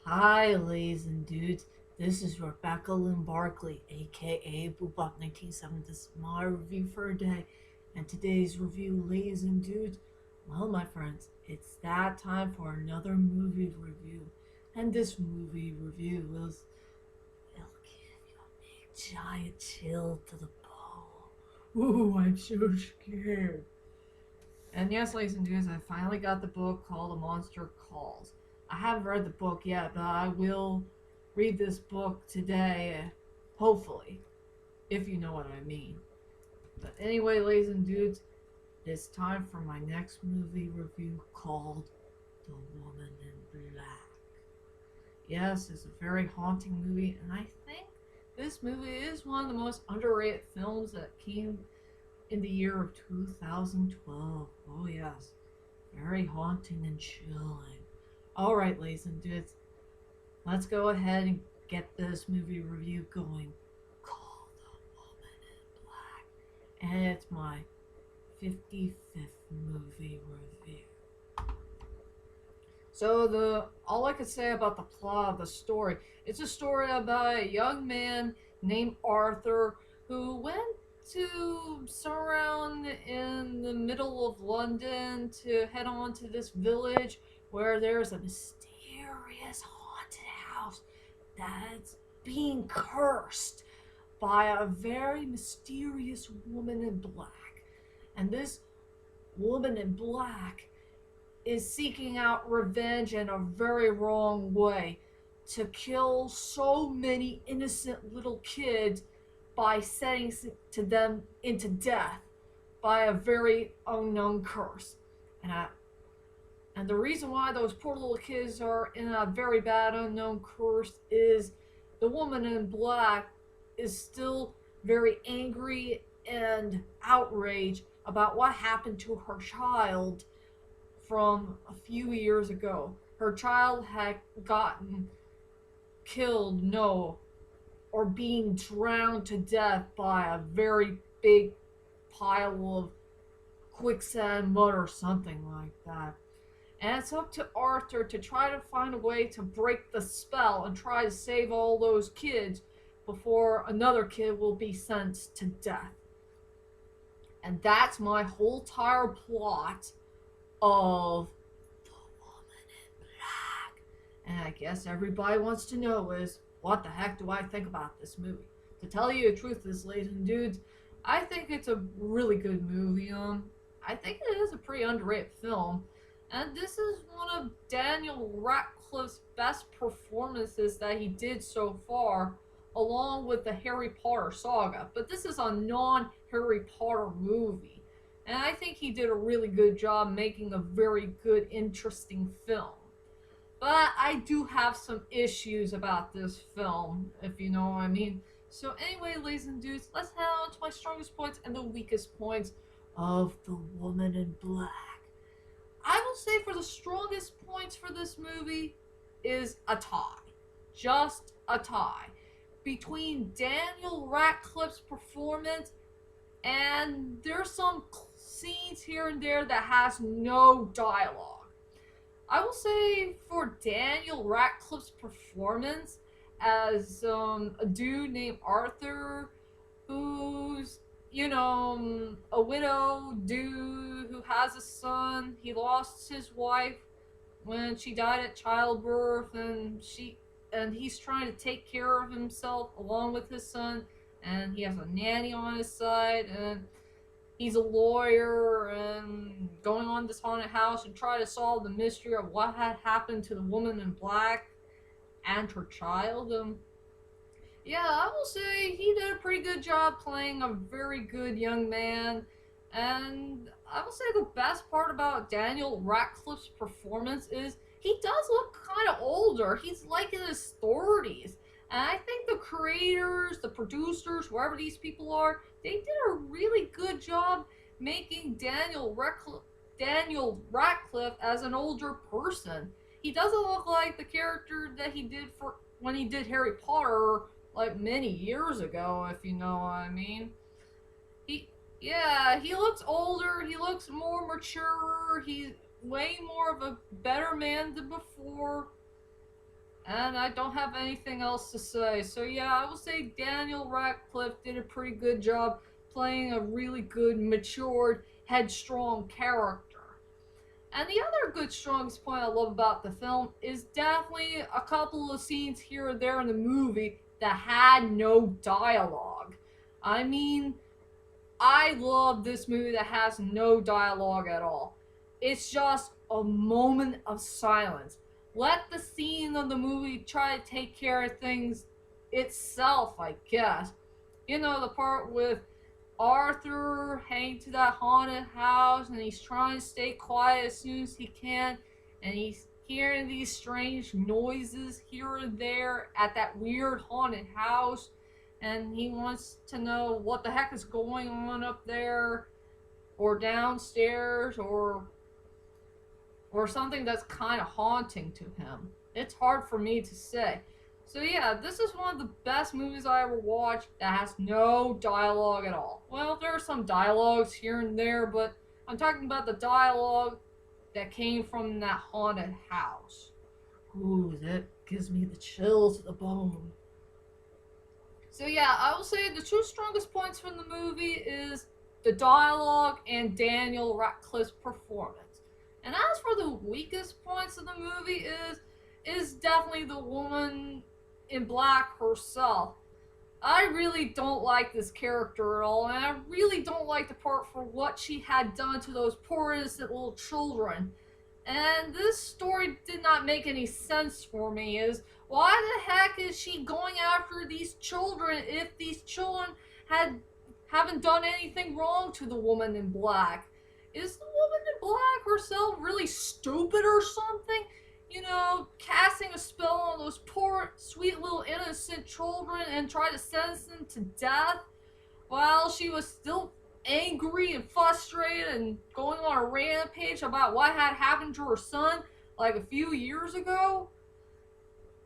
Hi, ladies and dudes. This is Rebecca Lynn Barkley, aka Boobop 1970. This is my review for a day. And today's review, ladies and dudes, well, my friends, it's that time for another movie review. And this movie review will give you a big giant chill to the bone. Ooh, I'm so scared. And yes, ladies and dudes, I finally got the book called A Monster Calls. I haven't read the book yet, but I will read this book today, hopefully, if you know what I mean. But anyway, ladies and dudes, it's time for my next movie review called The Woman in Black. Yes, it's a very haunting movie, and I think this movie is one of the most underrated films that came in the year of 2012. Oh, yes. Very haunting and chilling. Alright, ladies and dudes, let's go ahead and get this movie review going. Called The Woman in Black. And it's my 55th movie review. So all I could say about the plot of the story, it's a story about a young man named Arthur who went to surround in the middle of London to head on to this village where there's a mysterious haunted house that's being cursed by a very mysterious woman in black. And this woman in black is seeking out revenge in a very wrong way to kill so many innocent little kids by setting to them into death by a very unknown curse. And and the reason why those poor little kids are in a very bad unknown curse is the woman in black is still very angry and outraged about what happened to her child from a few years ago. Her child had gotten killed, no, or being drowned to death by a very big pile of quicksand mud or something like that. And it's up to Arthur to try to find a way to break the spell and try to save all those kids before another kid will be sentenced to death. And that's my whole entire plot of The Woman in Black. And I guess everybody wants to know is, what the heck do I think about this movie? To tell you the truth, this, ladies and dudes, I think it's a really good movie. I think it is a pretty underrated film. And this is one of Daniel Radcliffe's best performances that he did so far, along with the Harry Potter saga. But this is a non-Harry Potter movie. And I think he did a really good job making a very good, interesting film. But I do have some issues about this film, if you know what I mean. So anyway, ladies and dudes, let's head on to my strongest points and the weakest points of The Woman in Black. I will say for the strongest points for this movie is a tie. Just a tie. Between Daniel Radcliffe's performance and there's some scenes here and there that has no dialogue. I will say for Daniel Radcliffe's performance as a dude named Arthur, who's a widow dude who has a son. He lost his wife when she died at childbirth, and he's trying to take care of himself along with his son, and he has a nanny on his side, and he's a lawyer and going on this haunted house and try to solve the mystery of what had happened to the woman in black and her child. Yeah, I will say he did a pretty good job playing a very good young man. And I will say the best part about Daniel Radcliffe's performance is he does look kind of older. He's like in his 30s. And I think the creators, the producers, whoever these people are, they did a really good job making Daniel Radcliffe as an older person. He doesn't look like the character that he did for when he did Harry Potter like many years ago, if you know what I mean. He Yeah, he looks older, he looks more mature, he's way more of a better man than before. And I don't have anything else to say. So yeah, I will say Daniel Radcliffe did a pretty good job playing a really good, matured, headstrong character. And the other good, strongest point I love about the film is definitely a couple of scenes here and there in the movie that had no dialogue. I mean, I love this movie that has no dialogue at all. It's just a moment of silence. Let the scene of the movie try to take care of things itself, I guess. You know, the part with Arthur heading to that haunted house and he's trying to stay quiet as soon as he can, and he's hearing these strange noises here and there at that weird haunted house, and he wants to know what the heck is going on up there or downstairs, or something that's kind of haunting to him. It's hard for me to say. So yeah, this is one of the best movies I ever watched that has no dialogue at all. Well, there are some dialogues here and there, but I'm talking about the dialogue that came from that haunted house. Ooh, that gives me the chills to the bone. So yeah, I will say the two strongest points from the movie is the dialogue and Daniel Radcliffe's performance. And as for the weakest points of the movie is definitely the woman in black herself. I really don't like this character at all, and I really don't like the part for what she had done to those poor innocent little children. And this story did not make any sense for me. Is why the heck is she going after these children if these children had haven't done anything wrong to the woman in black? Is the woman in black herself really stupid or something? You know, casting a spell on those poor, sweet little innocent children and try to sentence them to death while she was still angry and frustrated and going on a rampage about what had happened to her son like a few years ago.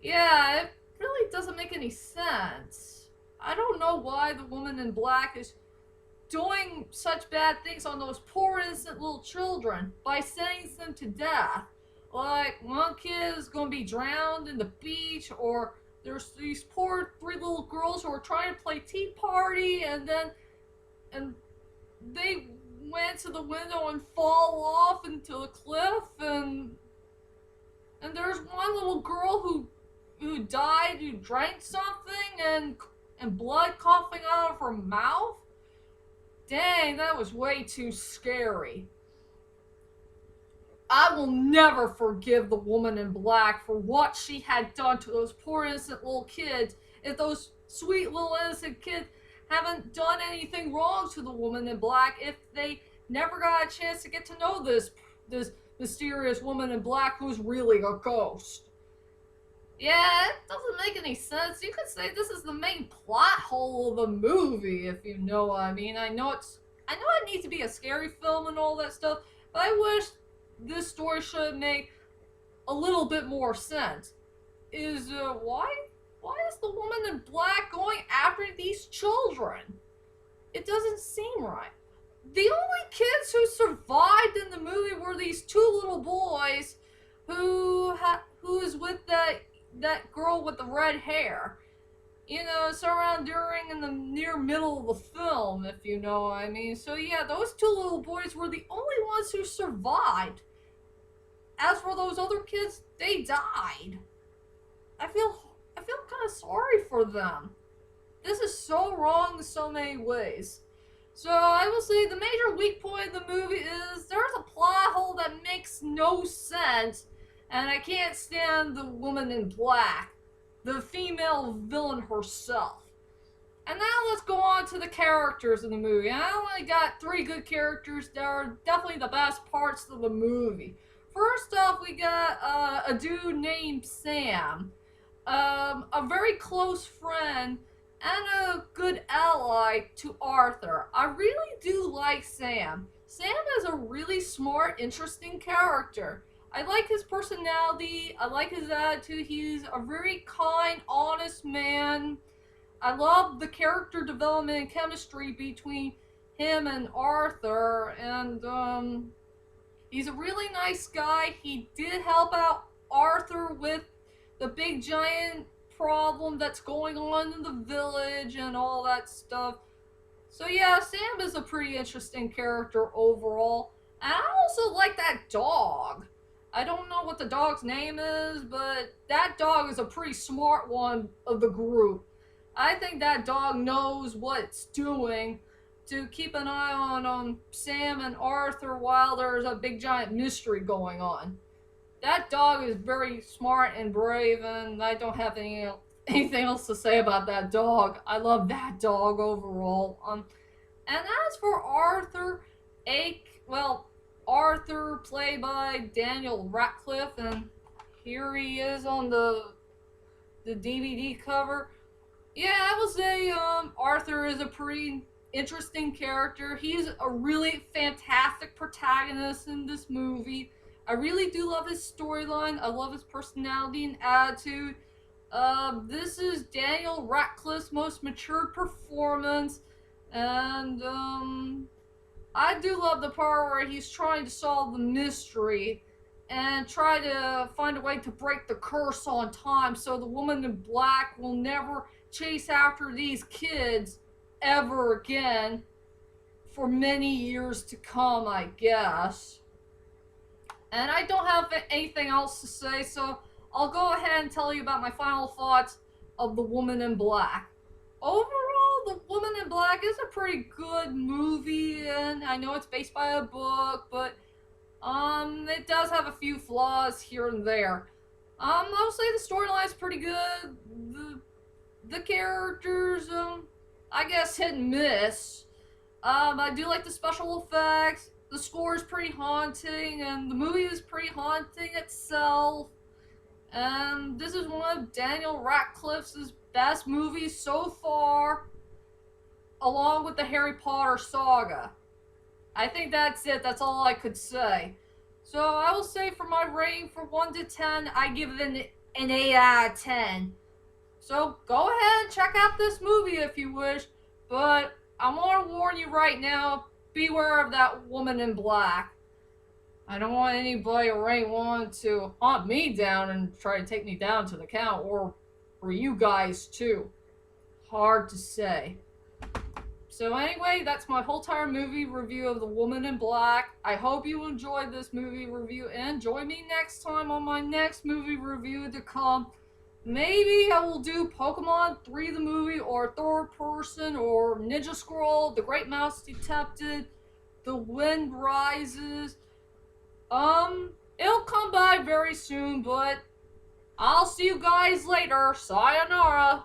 Yeah, it really doesn't make any sense. I don't know why the woman in black is doing such bad things on those poor innocent little children by sentencing them to death. Like, one kid is going to be drowned in the beach, or there's these poor three little girls who are trying to play tea party, and they went to the window and fall off into a cliff, and there's one little girl who died, who drank something, and blood coughing out of her mouth. Dang, that was way too scary. I will never forgive the woman in black for what she had done to those poor innocent little kids if those sweet little innocent kids haven't done anything wrong to the woman in black, if they never got a chance to get to know this mysterious woman in black who's really a ghost. Yeah, it doesn't make any sense. You could say this is the main plot hole of the movie, if you know what I mean. I know it needs to be a scary film and all that stuff, but I wish this story should make a little bit more sense. Is why is the woman in black going after these children? It doesn't seem right. The only kids who survived in the movie were these two little boys who is with that girl with the red hair. You know, it's around during in the near middle of the film, if you know what I mean. So yeah, those two little boys were the only ones who survived. As for those other kids, they died. I feel kind of sorry for them. This is so wrong in so many ways. So I will say the major weak point of the movie is there's a plot hole that makes no sense, and I can't stand the woman in black, the female villain herself. And now let's go on to the characters in the movie. I only got three good characters that are definitely the best parts of the movie. First off, we got a dude named Sam, a very close friend and a good ally to Arthur. I really do like Sam. Sam is a really smart, interesting character. I like his personality. I like his attitude. He's a very kind, honest man. I love the character development and chemistry between him and Arthur, and he's a really nice guy. He did help out Arthur with the big giant problem that's going on in the village and all that stuff. So yeah, Sam is a pretty interesting character overall. And I also like that dog. I don't know what the dog's name is, but that dog is a pretty smart one of the group. I think that dog knows what it's doing to keep an eye on Sam and Arthur while there's a big giant mystery going on. That dog is very smart and brave, and I don't have anything else to say about that dog. I love that dog overall. And as for Arthur, Arthur played by Daniel Radcliffe, and here he is on the DVD cover. Yeah, I will say Arthur is a pretty interesting character. He's a really fantastic protagonist in this movie. I really do love his storyline. I love his personality and attitude. This is Daniel Radcliffe's most mature performance, and I do love the part where he's trying to solve the mystery and try to find a way to break the curse on time so the woman in black will never chase after these kids ever again for many years to come, I guess. And I don't have anything else to say, so I'll go ahead and tell you about my final thoughts of The Woman in Black. Overall, The Woman in Black is a pretty good movie, and I know it's based by a book, but it does have a few flaws here and there. Mostly the storyline's pretty good. The characters, I guess hit and miss. I do like the special effects. The score is pretty haunting, and the movie is pretty haunting itself. And this is one of Daniel Radcliffe's best movies so far, along with the Harry Potter saga. I think that's it. That's all I could say. So I will say for my rating for 1 to 10, I give it an 8 out of 10. So go ahead and check out this movie if you wish, but I want to warn you right now, beware of that woman in black. I don't want anybody or anyone to hunt me down and try to take me down to the count, or for you guys too. Hard to say. So anyway, that's my whole entire movie review of The Woman in Black. I hope you enjoyed this movie review, and join me next time on my next movie review to come. Maybe I will do Pokemon 3 the movie, or Third Person, or Ninja Scroll, The Great Mouse Detective, The Wind Rises. It'll come by very soon, but I'll see you guys later. Sayonara.